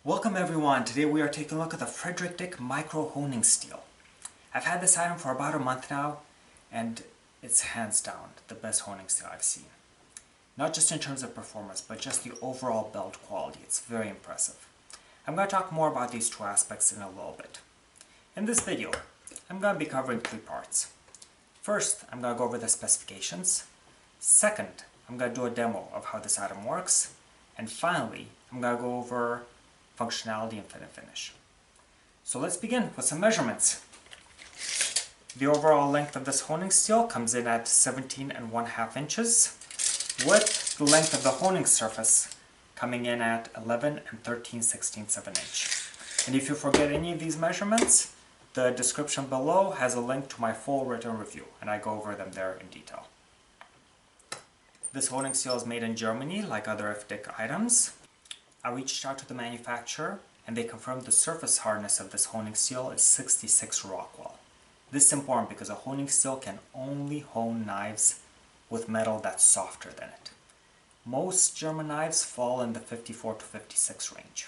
Welcome everyone, today we are taking a look at the FDick micro honing steel. I've had this item for about a month now, and it's hands down the best honing steel I've seen. Not just in terms of performance, but just the overall build quality. It's very impressive. I'm going to talk more about these two aspects in a little bit. In this video, I'm going to be covering three parts. First, I'm going to go over the specifications. Second, I'm going to do a demo of how this item works. And finally, I'm going to go over functionality and fit and finish. So let's begin with some measurements. The overall length of this honing steel comes in at 17.5 inches, with the length of the honing surface coming in at 11 13/16 of an inch. And if you forget any of these measurements, the description below has a link to my full written review, and I go over them there in detail. This honing steel is made in Germany, like other FDick items. I reached out to the manufacturer and they confirmed the surface hardness of this honing steel is 66 Rockwell. This is important because a honing steel can only hone knives with metal that's softer than it. Most German knives fall in the 54 to 56 range.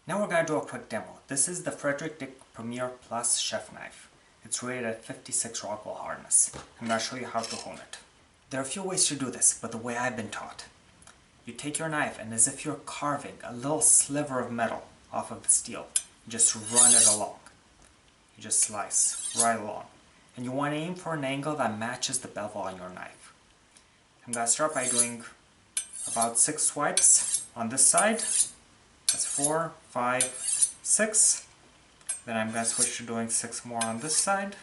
Now we're going to do a quick demo. This is the FDick Premier Plus chef knife. It's rated at 56 Rockwell hardness. I'm going to show you how to hone it. There are a few ways to do this, but the way I've been taught. You take your knife and as if you're carving a little sliver of metal off of the steel, you just run it along. You just slice right along. And you want to aim for an angle that matches the bevel on your knife. I'm going to start by doing about 6 swipes on this side. That's 4, 5, 6. Then I'm going to switch to doing 6 more on this side.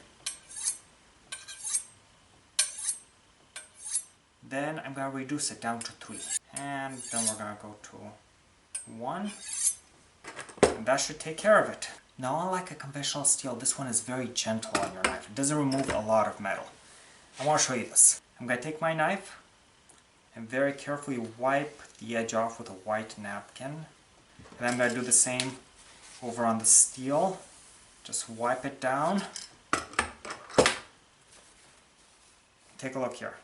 Then I'm going to reduce it down to 3. And then we're going to go to 1. And that should take care of it. Now, unlike a conventional steel, this one is very gentle on your knife. It doesn't remove a lot of metal. I want to show you this. I'm going to take my knife and very carefully wipe the edge off with a white napkin. And I'm going to do the same over on the steel. Just wipe it down. Take a look here.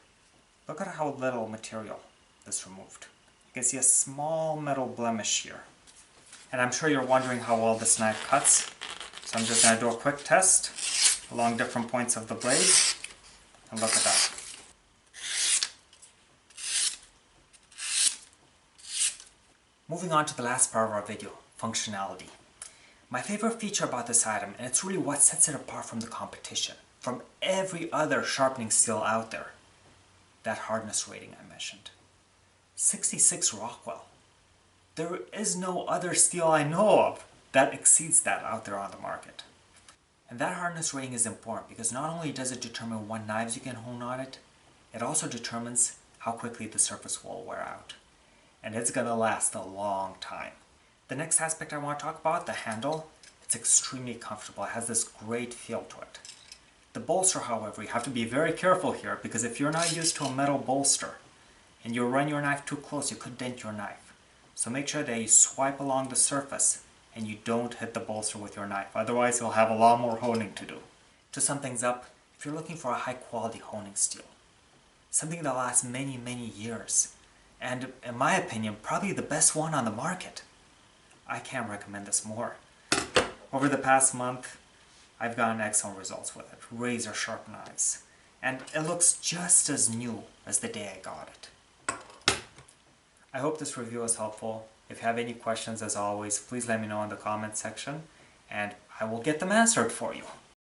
Look at how little material is removed. You can see a small metal blemish here. And I'm sure you're wondering how well this knife cuts. So I'm just going to do a quick test along different points of the blade. And look at that. Moving on to the last part of our video, functionality. My favorite feature about this item, and it's really what sets it apart from the competition, from every other sharpening steel out there, that hardness rating I mentioned. 66 Rockwell. There is no other steel I know of that exceeds that out there on the market. And that hardness rating is important because not only does it determine what knives you can hone on it, it also determines how quickly the surface will wear out. And it's going to last a long time. The next aspect I want to talk about, the handle. It's extremely comfortable. It has this great feel to it. The bolster, however, you have to be very careful here because if you're not used to a metal bolster and you run your knife too close, you could dent your knife. So make sure that you swipe along the surface and you don't hit the bolster with your knife. Otherwise, you'll have a lot more honing to do. To sum things up, if you're looking for a high quality honing steel, something that lasts many, many years, and in my opinion, probably the best one on the market, I can't recommend this more. Over the past month, I've gotten excellent results with it. Razor sharp knives. And it looks just as new as the day I got it. I hope this review was helpful. If you have any questions, as always, please let me know in the comments section and I will get them answered for you.